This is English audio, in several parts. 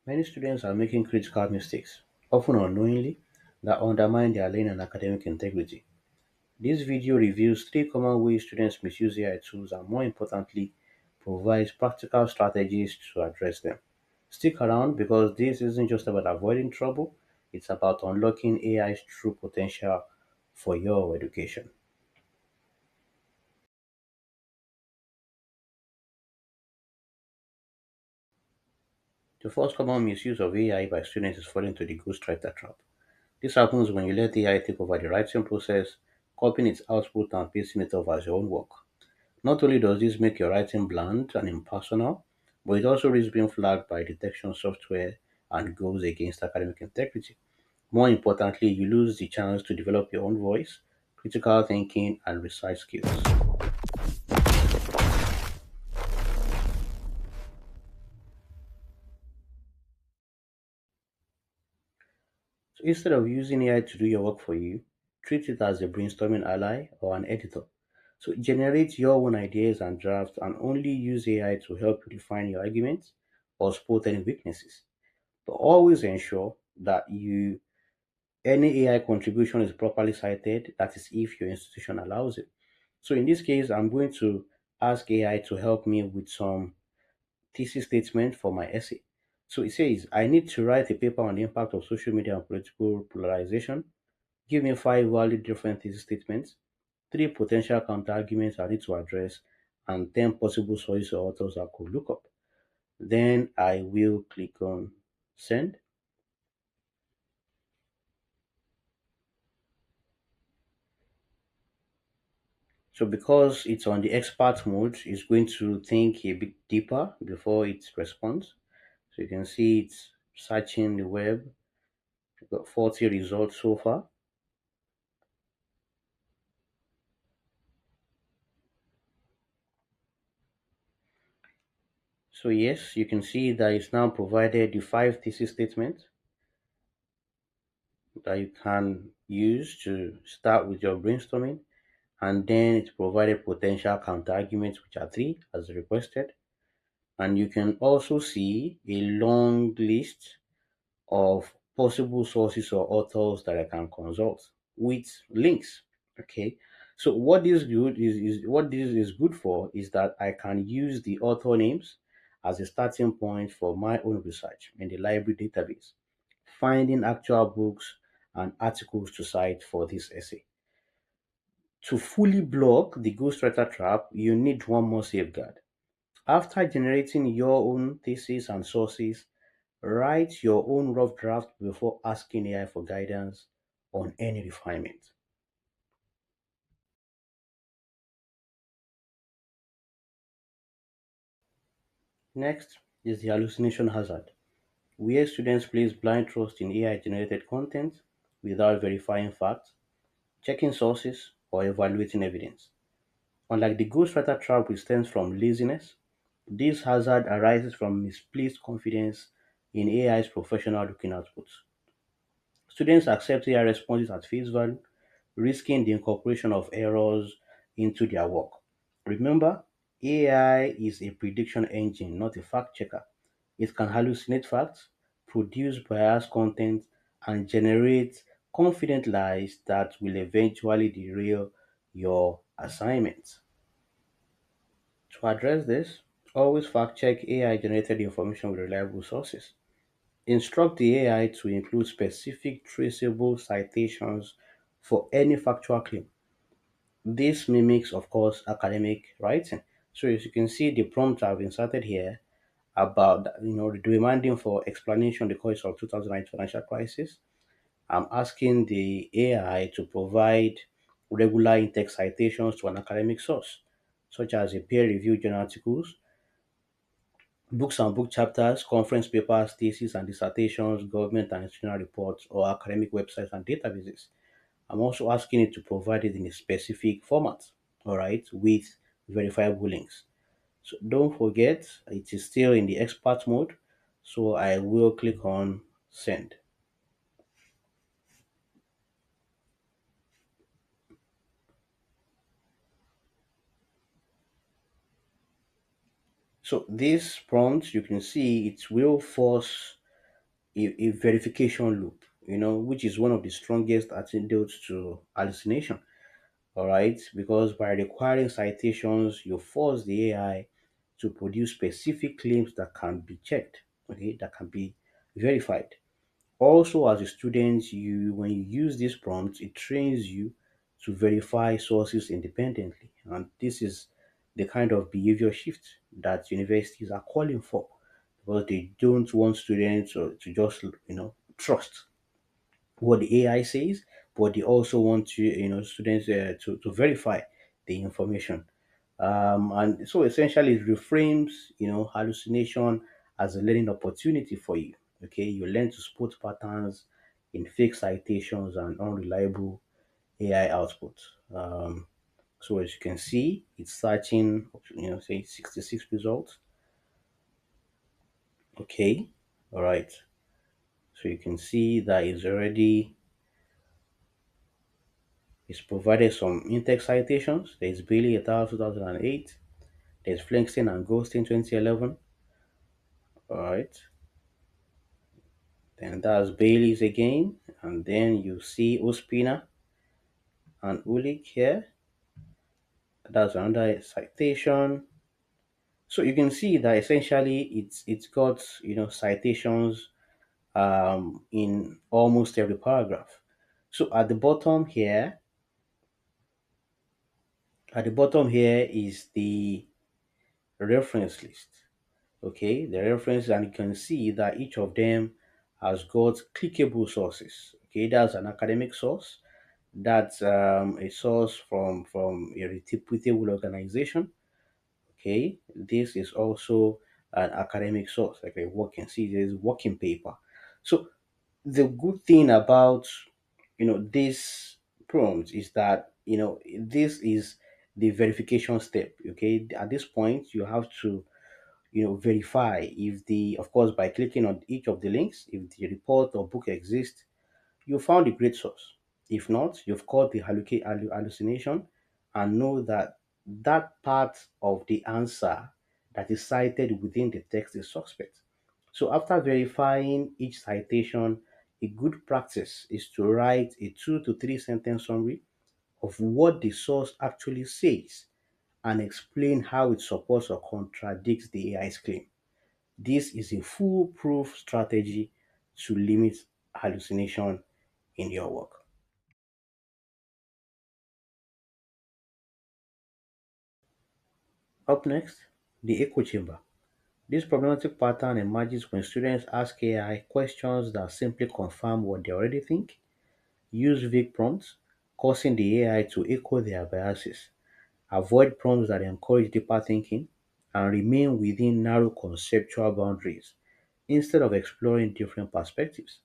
Many students are making critical mistakes, often unknowingly, that undermine their learning and academic integrity. This video reviews three common ways students misuse AI tools and, more importantly, provides practical strategies to address them. Stick around because this isn't just about avoiding trouble, it's about unlocking AI's true potential for your education. The first common misuse of AI by students is falling into the ghostwriter trap. This happens when you let AI take over the writing process, copying its output and pasting it off as your own work. Not only does this make your writing bland and impersonal, but it also risks being flagged by detection software and goes against academic integrity. More importantly, you lose the chance to develop your own voice, critical thinking, and research skills. So instead of using AI to do your work for you, treat it as a brainstorming ally or an editor. So generate your own ideas and drafts and only use AI to help you define your arguments or spot any weaknesses. But always ensure that any AI contribution is properly cited, that is if your institution allows it. So in this case, I'm going to ask AI to help me with some thesis statement for my essay. So it says, I need to write a paper on the impact of social media and political polarization. Give me five valid different thesis statements, three potential counter-arguments I need to address, and 10 possible sources or authors I could look up. Then I will click on send. So because it's on the expert mode, it's going to think a bit deeper before it responds. So you can see it's searching the web. We've got 40 results so far. So yes, you can see that it's now provided the five thesis statements that you can use to start with your brainstorming. And then it provided potential counter arguments, which are three as requested. And you can also see a long list of possible sources or authors that I can consult with links. Okay. So what this is good for is that I can use the author names as a starting point for my own research in the library database, finding actual books and articles to cite for this essay. To fully block the ghostwriter trap, you need one more safeguard. After generating your own thesis and sources, write your own rough draft before asking AI for guidance on any refinement. Next is the hallucination hazard, where students place blind trust in AI generated content without verifying facts, checking sources, or evaluating evidence. Unlike the ghostwriter trap, which stems from laziness, this hazard arises from misplaced confidence in AI's professional looking outputs. Students accept AI responses at face value, risking the incorporation of errors into their work. Remember, AI is a prediction engine, not a fact checker. It can hallucinate facts, produce biased content, and generate confident lies that will eventually derail your assignment. To address this, always fact check AI generated information with reliable sources. Instruct the AI to include specific traceable citations for any factual claim. This mimics, of course, academic writing. So as you can see, the prompt I've inserted here about demanding for explanation the cause of 2008 financial crisis. I'm asking the AI to provide regular in-text citations to an academic source, such as a peer-reviewed journal articles, books and book chapters, conference papers, theses and dissertations, government and institutional reports, or academic websites and databases. I'm also asking it to provide it in a specific format, all right, with verifiable links. So don't forget, it is still in the expert mode. So I will click on send. So this prompt, you can see it will force, a verification loop, which is one of the strongest antidotes to hallucination. All right, because by requiring citations, you force the AI to produce specific claims that can be checked, okay, that can be verified. Also, as a student, when you use these prompts, it trains you to verify sources independently. And this is the kind of behavior shift that universities are calling for because they don't want students to just trust what the AI says, but they also want students to verify the information. And so essentially it reframes hallucination as a learning opportunity for you. Okay, you learn to spot patterns in fake citations and unreliable AI output. So as you can see, it's searching, say 66 results. Okay, all right. So you can see that it's provided some in-text citations. There's Bailey et al. 2008. There's Flankstein and Ghosting 2011. All right. Then that's Bailey's again. And then you see Ospina and Ulik here. That's another citation. So you can see that essentially it's got citations in almost every paragraph. So at the bottom here is the reference list. Okay, the reference, and you can see that each of them has got clickable sources. Okay, that's an academic source. That's a source from a reputable organization. Okay, this is also an academic source, like a working. See, there's working paper. So the good thing about this prompt is that this is the verification step. Okay, at this point you have to verify if of course, by clicking on each of the links, if the report or book exists, you found a great source. If not, you've caught the hallucination and know that that part of the answer that is cited within the text is suspect. So after verifying each citation, a good practice is to write a 2 to 3 sentence summary of what the source actually says and explain how it supports or contradicts the AI's claim. This is a foolproof strategy to limit hallucination in your work. Up next, the echo chamber. This problematic pattern emerges when students ask AI questions that simply confirm what they already think, use vague prompts, causing the AI to echo their biases, avoid prompts that encourage deeper thinking, and remain within narrow conceptual boundaries instead of exploring different perspectives.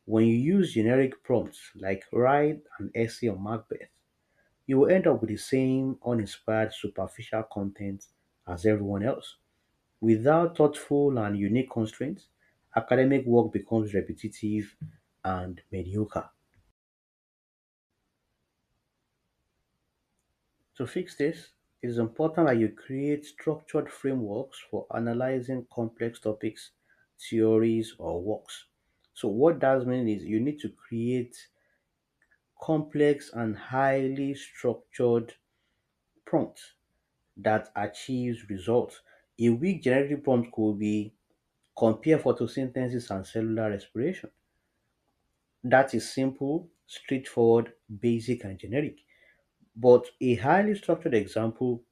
When you use generic prompts like write an essay on Macbeth, you will end up with the same uninspired, superficial content as everyone else. Without thoughtful and unique constraints, academic work becomes repetitive and mediocre. To fix this, it is important that you create structured frameworks for analyzing complex topics, theories, or works. So, what that means is you need to create complex and highly structured prompts that achieves results. A weak generative prompt could be compare photosynthesis and cellular respiration. That is simple, straightforward, basic, and generic. But a highly structured example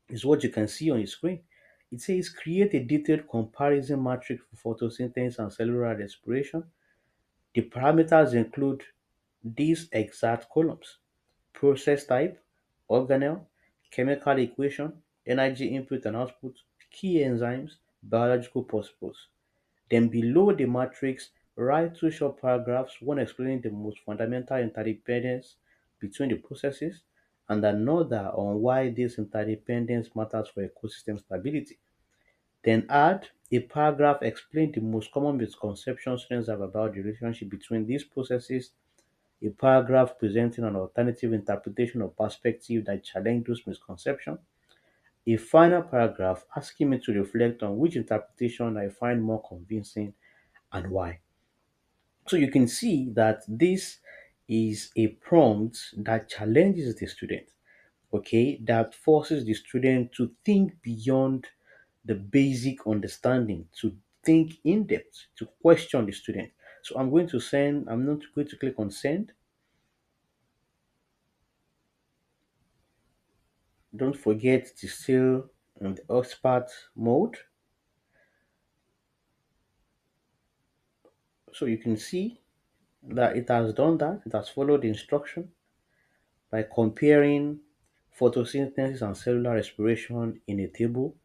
is what you can see on your screen. It says create a detailed comparison matrix for photosynthesis and cellular respiration. The parameters include these exact columns: process type, organelle, chemical equation, energy input and output, key enzymes, biological purpose. Then below the matrix, write two short paragraphs, one explaining the most fundamental interdependence between the processes and another on why this interdependence matters for ecosystem stability. Then add a paragraph explaining the most common misconceptions students have about the relationship between these processes, a paragraph presenting an alternative interpretation or perspective that challenge those misconceptions, a final paragraph asking me to reflect on which interpretation I find more convincing and why. So you can see that this is a prompt that challenges the student, okay, that forces the student to think beyond the basic understanding, to think in depth, to question the student. So I'm not going to click on send. Don't forget to still in the expert mode. So you can see that it has done that. It has followed the instruction by comparing photosynthesis and cellular respiration in a table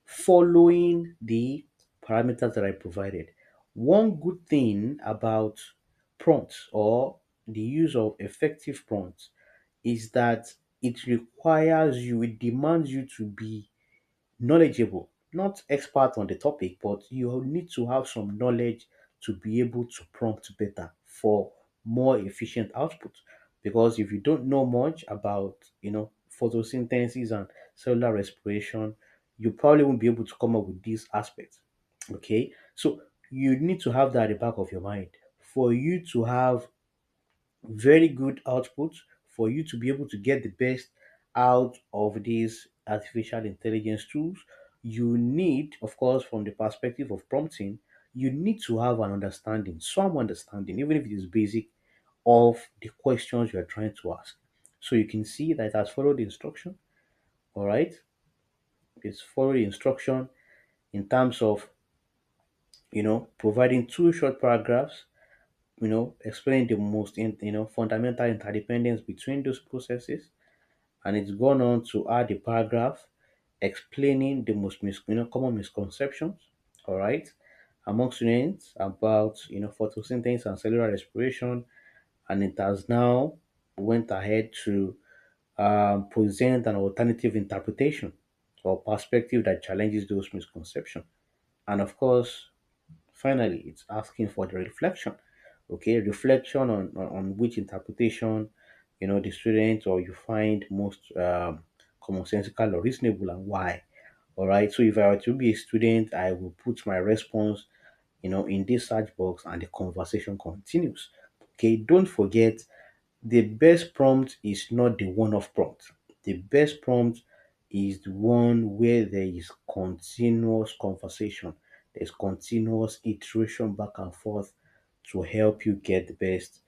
following the parameters that I provided. One good thing about prompts or the use of effective prompts is that it demands you to be knowledgeable, not expert on the topic, but you need to have some knowledge to be able to prompt better for more efficient output. Because if you don't know much about, photosynthesis and cellular respiration, you probably won't be able to come up with these aspects. Okay, so you need to have that at the back of your mind for you to have very good output, for you to be able to get the best out of these artificial intelligence tools. You need, of course, from the perspective of prompting, you need to have an understanding, some understanding, even if it is basic, of the questions you are trying to ask. So you can see that it has followed the instruction. All right, it's followed the instruction in terms of providing two short paragraphs, explaining the most fundamental interdependence between those processes, and it's gone on to add a paragraph explaining the most common misconceptions, all right, among students about photosynthesis and cellular respiration, and it has now went ahead to present an alternative interpretation or perspective that challenges those misconceptions. And of course, finally, it's asking for the reflection. Okay, reflection on which interpretation, the student or you find most commonsensical or reasonable and why. All right. So if I were to be a student, I will put my response, in this search box and the conversation continues. Okay. Don't forget the best prompt is not the one-off prompt. The best prompt is the one where there is continuous conversation. There's continuous iteration back and forth to help you get the best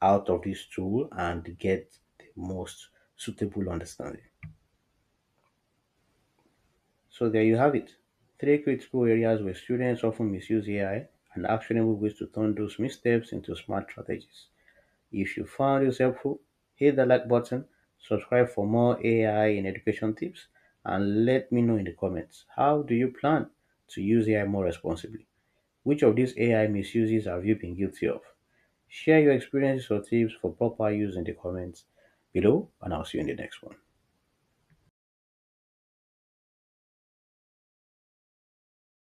out of this tool and get the most suitable understanding. So there you have it. Three critical areas where students often misuse AI and actionable ways to turn those missteps into smart strategies. If you found this helpful, hit the like button, subscribe for more AI in education tips, and let me know in the comments, how do you plan to use AI more responsibly? Which of these AI misuses have you been guilty of? Share your experiences or tips for proper use in the comments below, and I'll see you in the next one.